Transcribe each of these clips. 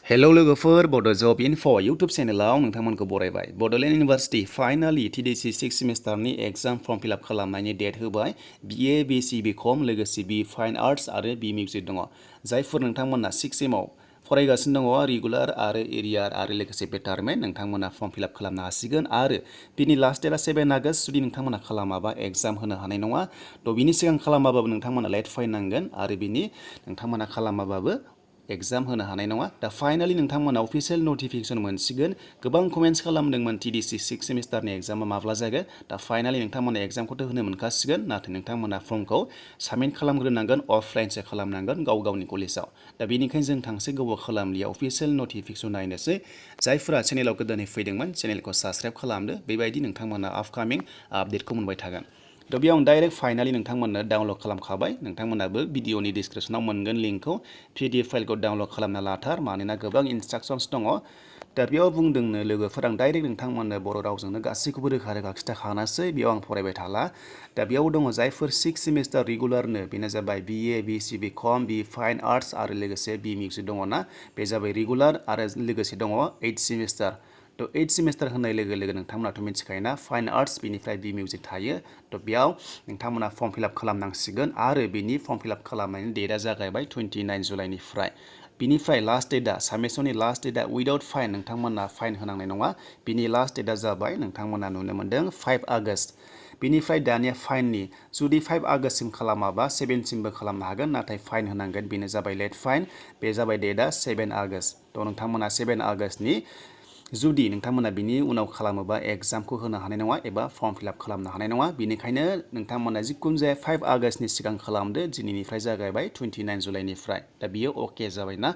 hello लोगोफोर बड' जब इनफ' इउटुब चेनेलाव नोंथांमोनखौ बरायबाय Bodoland university finally TDC 6th सेमिस्टारनि एग्जाम फर्म फिलआप खालामनायनि डेट होबाय BA B.Sc B.Com लोगोसे B फाइन आर्ट्स आरो B.Music दङ जायफोर नोंथांमोना 6th सेमाव फरायगासिनो दङ रेगुलार आरो एरियार आरो लोगोसे बेटारमेन्ट नोंथांमोना फर्म फिलआप खालामनो हासिगोन आरो बिनि लास्ट डेटआ 7 आगस्ट जुदि नोंथांमोना खालामाबा एग्जाम होनो हानाय नङा थ' बिनि सिगां खालामाबाबो नोंथांमोना लेट फाइन नांगोन आरो बिनि नोंथांमोना खालामाबाबो एग्जाम होनो हानाय नङा दा फाइनालि नोंथांमोना अफिशियेल नटिफिकेशन मोनसिगोन गोबां कमेन्ट्स खालामदोंमोन TDC 6th सेमिस्टारनि एग्जामा माब्ला जागोन दा फाइनालि नोंथांमोना एग्जामखौथ' होनो मोनखासिगोन नाथाय नोंथांमोना फर्मखौ साबमिट खालामग्रोनांगोन अफलाइनसो खालामनांगोन गाव गावनि कलेजाव दा बेनिखायनो जों थांसे गोबाव खालामलिया अफिशियेल नटिफिकेशन नायनोसै जायफोरा चेनेलाव गोदानै फैदोंमोन चेनेलखौ साबस्क्राइब खालामदो बेबायदि नोंथांमोना आपकामिं आपडेटखौ मोनबाय थागोन थ' बेयाव डाइरेक्ट फाइनालि नोंथांमोननो डाउनलड खालामखाबाय नोंथांमोनाबो भिडिअनि डिसक्रिपसनाव मोनगोन लिंकखौ PDF फाइलखौ डाउनलड खालामना लाथार मानोना गोबां इनस्ट्राक्शन्स दङ दा बेयाव बुंदोंनो लोगोफोर आं डाइरेक्ट नोंथांमोननो बर' रावजोंनो गासैखौबो रोखा रोखा खिन्थाखानोसै बेयाव आं फरायबाय थाला दा बेयाव दङ जायफोर 6th सेमिस्टार रेगुलारनो बेनो जाबाय BA B.Sc B.Com B fine arts आरो लोगोसे B.Music दङना बे जाबाय रेगुलार आरो लोगोसे दङ 8th सेमिस्टार थ' 8th सेमिस्टार होननाय लोगो लोगो नोंथांमोनाथ' मिथिखायोना फाइन आर्ट्स बेनिफ्राय B.Music थायो थ' बेयाव नोंथांमोना फर्म फिलआप खालामनांसिगोन आरो बिनि फर्म फिलआप खालामनायनि डेटआ जागायबाय 29 जुलाइनिफ्राय बिनिफ्राय लास्ट डेटआ साबमिसननि लास्ट डेटआ उइदाउट फाइन नोंथांमोना फाइन होनांनाय नङा बिनि लास्ट डेटआ जाबाय नोंथांमोना नुनो मोन्दों 5 आगस्ट बिनिफ्राय दानिया फाइननि जुदि 5 आगस्टसिम खालामाबा 7सिमबो खालामनो हागोन नाथाय फाइन होनांगोन बेनो जाबाय लेट फाइन बे जाबाय डेटआ 7 आगस्ट थ' नोंथांमोना 7 आगस्टनि जुदि नोंथांमोना बिनि उनाव खालामोबा एग्जामखौ होनो हानाय नङा एबा फर्म फिलआप खालामनो हानाय नङा बेनिखायनो नोंथांमोना जिखुनु जाया 5 आगस्टनि सिगां खालामदो दिनैनिफ्राय जागायबाय 29 जुलाइनिफ्राय दा बियो अके जाबायना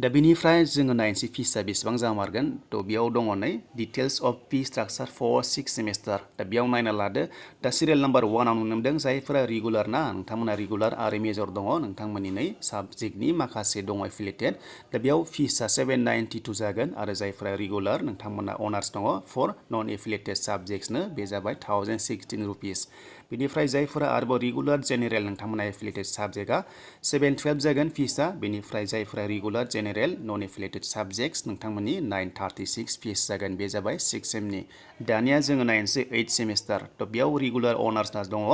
दा बिनिफ्राय जोङो नायनोसै फिसआ बेसेबां जामारगोन थ' बेयाव दङ नै डिटेल्स अफ फी स्ट्राक्चार फर 6th सेमिस्टार दा बेयाव नायना लादो दा सिरियाल नाम्बार 1 आव नुनो मोनदों जायफोरा रेगुलार ना नोंथांमोना रेगुलार आरो मेजर दङ नोंथांमोननि नै साबजेक्टनि माखासे दङ एफिलिएटेड दा बेयाव फिसआ 792 जागोन आरो जायफोरा रेगुलार नोंथांमोना अनार्स दङ फर नन एफिलिएटेड साबजेक्ट्सनो बे जाबाय 1016 रुपिस बेनिफ्राय जायफोरा आरोबाव रेगुलार जेनेरेल नोंथांमोना एफिलिएटेड साबजेक्टआ 712 जागोन फिसआ बेनिफ्राय जायफोरा रेगुलार जेनेरेल नन एफिलिएटेड साबजेक्ट्स नोंथांमोननि 936 फिस जागोन बे जाबाय 6th सेमनि दानिया जोङो नायनोसै 8th सेमिस्टार थ' बेयाव रेगुलार अनार्सना दङ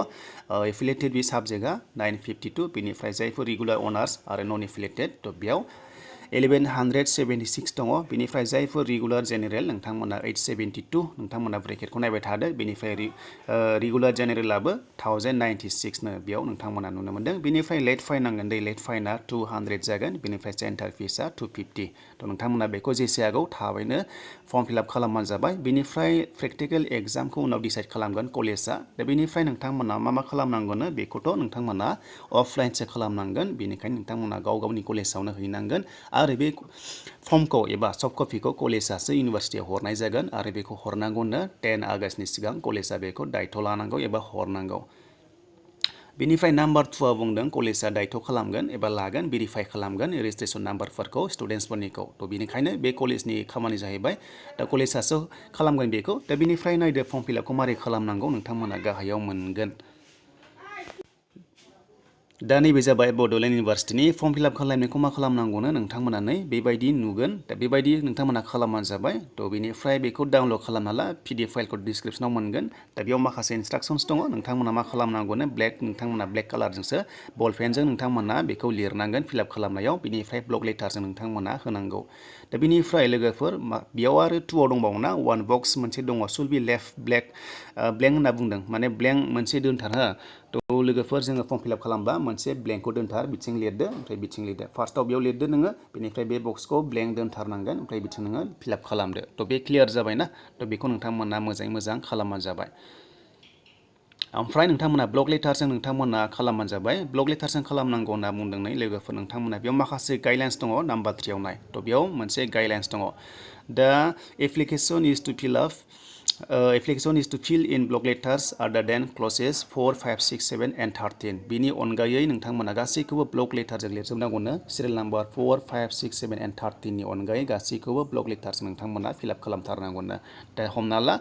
एफिलिएटेड बे साबजेक्टआ 952 बेनिफ्राय जायफोर रेगुलार अनार्स आरो नन एफिलिएटेड थ' बेयाव 1176 दङ बेनिफ्राय जायफोर रेगुलार जेनेरेल नोंथांमोना 872 नोंथांमोना ब्रेकेटखौ नायबाय थादो बेनिफ्राय रेगुलार जेनेरेलाबो 1096 नो बेयाव नोंथांमोना नुनो मोन्दों बेनिफ्राय लेट फाइन नांगोन दै लेट फाइना 200 जागोन बेनिफ्राय सेन्टार फिसआ 250 थ' नोंथांमोना बेखौ जेसे हागौ थाबैनो फर्म फिलआप खालामबानो जाबाय बेनिफ्राय प्रेक्टिकेल एग्जामखौ उनाव डिसाइड खालामगोन कलेजआ दा बेनिफ्राय नोंथांमोना मा खालामनांगोन बेखौथ' नोंथांमोना अफलाइनसो खालामनांगोन बेनिखायनो नोंथांमोना गाव गावनि कलेजावनो हैनांगोन आरो बे फर्मखौ एबा सफ्ट कपिखौ कलेजासो इउनिभार्सिटियाव हरनाय जागोन आरो बेखौ हरनांगौनो 10 आगस्टनि सिगां कलेजा बेखौ दायथ' लानांगौ एबा हरनांगौ बेनिफ्राय नाम्बार 2आ बुंदों कलेजा दायथ' खालामगोन एबा लागोन भेरिफाइ खालामगोन रेजिस्ट्रेसन नाम्बारफोरखौ स्टुडेन्टसफोरनिखौ थ' बेनिखायनो बे कलेजनि खामानि जाहैबाय दा कलेजासो खालामगोन बेखौ दा बेनिफ्राय नायदो फर्म फिलआपखौ मारै खालामनांगौ नोंथांमोना गाहायाव मोनगोन दा नैबे जाबाय बड'लेण्ड इउनिभार्सिटिनि फर्म फिलआप खालामनायखौ मा खालामनांगौनो नोंथांमोना नै बेबायदि नुगोन दा बेबायदि नोंथांमोना खालामबानो जाबाय थ' बेनिफ्राय बेखौ डाउनलड खालामना ला PDF फाइलखौ डिसक्रिपसनाव मोनगोन दा बेयाव माखासे इनस्ट्राक्शन्स दङ नोंथांमोना मा खालामनांगौनो नोंथांमोना ब्लेक कालारजोंसो बल पेनजों नोंथांमोना बेखौ लिरनांगोन फिलआप खालामनायाव बेनिफ्राय ब्लक लेटारजों नोंथांमोना होनांगौ दा बेनिफ्राय लोगोफोर बेयाव आरो 2आव दंबावोना वान बक्स मोनसे दङ सुल बि लेफ्ट ब्लेंक होनना बुंदों माने ब्लेंक मोनसे दोनथार हो थ' लोगोफोर जोङो फर्म फिलआप खालामबा मोनसे ब्लेंकखौ दोनथार बिथिं लिरदो ओमफ्राय बिथिं लिरदो फार्स्टआव बेयाव लिरदो नोङो बेनिफ्राय बे बक्सखौ ब्लेंक दोनथारनांगोन ओमफ्राय बिथिं नोङो फिलआप खालामदो थ' बे क्लियार जाबायना थ' बेखौ नोंथांमोना मोजाङै मोजां खालामबानो जाबाय ओमफ्राय नोंथांमोना ब्लक लेटारजों नोंथांमोना खालामबानो जाबाय ब्लक लेटारजों खालामनांगौ होनना बुंदों नै लोगोफोर नोंथांमोना बेयाव माखासे गाइडलाइन्स दङ नाम्बार 3 आव नाय थ' बेयाव मोनसे गाइडलाइन्स दङ दा application is to fill in block letters other than classes 4, 5, 6, 7 and 13 बिनि अनगायै नोंथांमोना गासैखौबो ब्लक लेटारजों लिरजोबनांगौनो सिरियल नाम्बार 4, 5, 6, 7 and 13 नि अनगायै गासैखौबो ब्लक लेटारजों नोंथांमोना फिलआप खालामथारनांगौनो दा हमना ला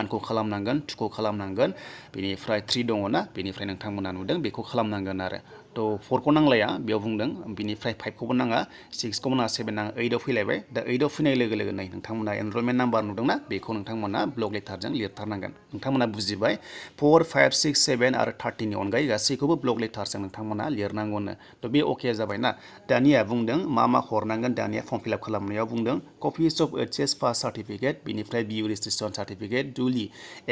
1खौ खालामनांगोन 2खौ खालामनांगोन बेनिफ्राय 3 दङ ना बेनिफ्राय नोंथांमोना नुदों बेखौ खालामनांगोन आरो थ' तो 4 खौ नांलाया बेयाव बुंदों बिनिफ्राय 5 खौबो नाङा 6 खौबो नाङा 7 नाङा 8 आव फैलायबाय दा 8 आव फैनाय लोगो लोगो नै नोंथांमोना एनरलमेन्ट नाम्बार नुदोंना बेखौ नोंथांमोना ब्लक लेटारजों लिरथारनांगोन नोंथांमोना बुजिबाय 4 5 6 7 आरो 30 नि अनगायै गासैखौबो ब्लक लेटारजों नोंथांमोना लिरनांगौनो तो बे अके जाबायना दानिया बुंदों मा हरनांगोन दानिया फर्म फिलआप खालामनायाव बुंदों copies of HS pass certificate बिनिफ्राय बिउ registration certificate duly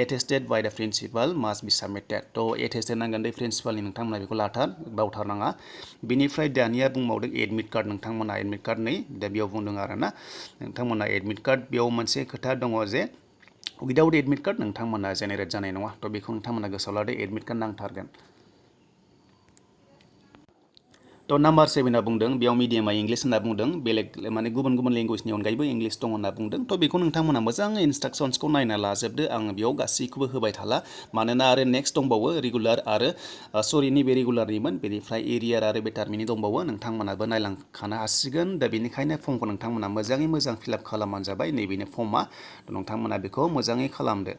attested by the principal मास्ट बि साबमिटेड तो एटेस्टेड नांगोन दै प्रिन्सिपालनि नोंथांमोना बेखौ लाथार बावथारनाङा बिनिफ्राय दानिया बुंबावदों एडमिट कार्ड नोंथांमोना एडमिट कार्ड नै दा बेयाव बुंदों आरोना नोंथांमोना एडमिट कार्ड बेयाव मोनसे खोथा दङ जे विदाउट एडमिट कार्ड नोंथांमोना जेनेरेट जानाय नङा तो बेखौ नोंथांमोना गोसोआव लादो एडमिट कार्ड नांथारगोन तो नम्बर 7 बुंदों बेयाव मिडियामा इंलिश होनना बुंदों बेलेग माने गुबुन गुबुन लेंगुवेजनि अनगायैबो इंलिश दं होनना बुंदों तो बेखौ नोंथांमोना मोजाङै इन्सट्राक्शन्सखौ नायना लाजोबदो आं बेयाव गासैखौबो होबाय थाला मानोना आरो नेक्स्ट दंबावो रेगुलार आरो सरि नैबे रेगुलारनिमोन बेनिफ्राय एरियार आरो बेटारमिनि दंबावो नोंथांमोनाबो नायलांखानो हासिगोन दा बेनिखायनो फर्मखौ नोंथांमोना मोजाङै मोजां फिलआप खालामबानो जाबाय नैबेनो फर्मा नोंथांमोना बेखौ मोजाङै खालामदो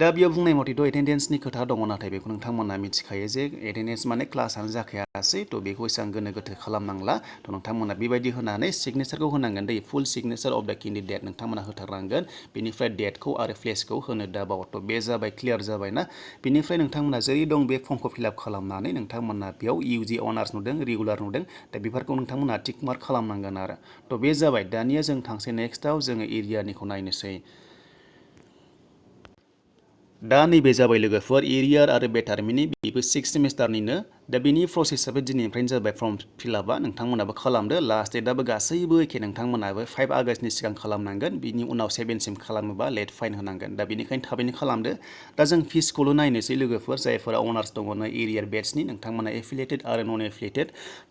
दा बेयाव बुंनाय मथेथ' एटेन्डेन्सनि खोथा दङ नाथाय बेखौ नोंथांमोना मिथिखायो जे एटेन्डेन्स माने क्लासआनो जाखायासै तो बेखौ एसेबां गोनो गोथो खालामनांला तो नोंथांमोना बेबायदि होनानै सिगनेचारखौ होनांगोन दै फुल सिगनेचार अफ द केन्डिडेट नोंथांमोना होथारनांगोन बेनिफ्राय डेटखौ आरो प्लेसखौ होनो दाबाव तो बे जाबाय क्लियार जाबायना बेनिफ्राय नोंथांमोना जेरै दं बे फर्मखौ फिलआप खालामनानै नोंथांमोना बेयाव इउजि अनार्स नुदों रेगुलार नुदों दा बेफोरखौ नोंथांमोना टिक मार्क खालामनांगोन आरो तो बे जाबाय दानिया जों थांसै नेक्स्टआव जोङो एरियानिखौ नायनोसै दा नैबे जाबाय लोगोफोर एरियार आरो बेटारमिनि बेबो 6 सेमिस्टारनिनो दा बेनि प्रसेसआबो दिनैनिफ्रायनो जाबाय फर्म फिलआपआ नोंथांमोनाबो खालामदो लास्ट डेटआबो गासैबो एखे नोंथांमोनाबो 5 आगष्टनि सिगां खालामनांगोन बिनि उनाव 7 सिम खालामोबा लेट फाइन होनांगोन दा बेनिखायनो थाबैनो खालामदो दा जों फिसखौल' नायनोसै लोगोफोर जायफोरा अनार्स दङ एरियार बेट्सनि नोंथांमोना एफिलिएटेड आरो नन एफिलिएटेड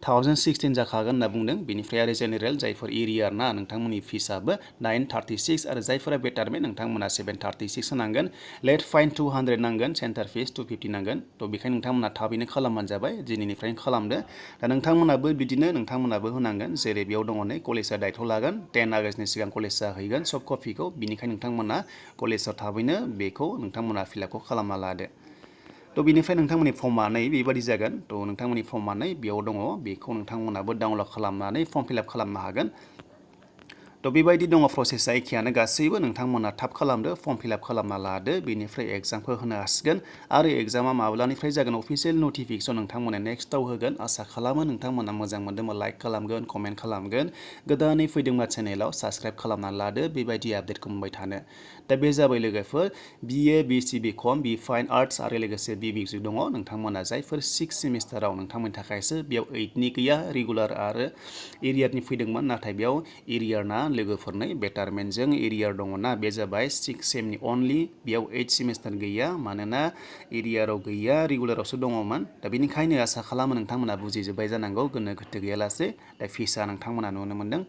1016 जाखागोन होनना बुंदों बेनिफ्राय आरो जेनेरेल जायफोर एरियार ना नोंथांमोननि फिसआबो 936 आरो जायफोरा बेटारमेन्ट नोंथांमोना 736 होनांगोन लेट फाइन 200 नांगोन सेन्टार फिस 250 नांगोन तो बेखायनो नोंथांमोना थाबैनो खालामबानो जाबाय दिनैनिफ्रायनो खालामदो दा नोंथांमोनाबो बिदिनो नोंथांमोनाबो होनांगोन जेरै बेयाव दङ नै कलेजआ दायथ' लागोन 10 आगष्टनि सिगां कलेज जाहैगोन सफ्ट कपिखौ बिनिखायनो नोंथांमोना कलेजाव थाबैनो बेखौ नोंथांमोना फिलआपखौ खालामना लादो तो बेनिफ्राय नोंथांमोननि फर्मा नै बेबायदि जागोन तो नोंथांमोननि फर्मा नै बेयाव दङ बेखौ नोंथांमोनाबो डाउनलड खालामनानै फर्म फिलआप खालामनो हागोन तो बेबायदि दङ प्रसेसआ एखेयानो गासैबो नोंथांमोना थाब खालामदो फर्म फिलआप खालामना लादो बेनिफ्राय एग्जामखौ होनो हासिगोन आरो एग्जामा माब्लानिफ्राय जागोन अफिसियेल नटिफिकेसन नोंथांमोना नेक्स्टआव होगोन आसा खालामो नोंथांमोना मोजां मोनदोंबा लाइक खालामगोन कमेन्ट खालामगोन गोदानै फैदोंबा चेनेलाव साबस्क्राइब खालामना लादो बेबायदि आपडेटखौ मोनबाय थानो दा बे जाबाय लोगोफोर BA B.Sc B.Com B fine arts आरो लोगोसे B.Music दङ नोंथांमोना जायफोर 6 सेमिस्टाराव नोंथांमोननि थाखायसो बेयाव 8नि गैया रेगुलार आरो एरियारनि फैदोंमोन नाथाय बेयाव एरियारना लोगोफोरनै बेटारमेन्टजों एरियार दङना बे जाबाय 6 सेमनि अनलि बेयाव 8 सेमिस्टार गैया मानोना एरियाराव गैया रेगुलारावसो दङमोन दा बेनिखायनो आसा खालामो नोंथांमोना बुजिजोब्बाय जानांगौ गोनो गोथो गैयालासे दा फिसा नोंथांमोना नुनो मोनदों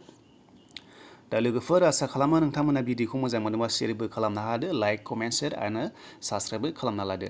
दा लोगोफोर आसा खालामो नोंथांमोना भिडिअखौ मोजां मोनोबा शेयारबो खालामनो हादो लाइक कमेन्ट शेयार आरो साबस्क्राइबबो खालामना लादो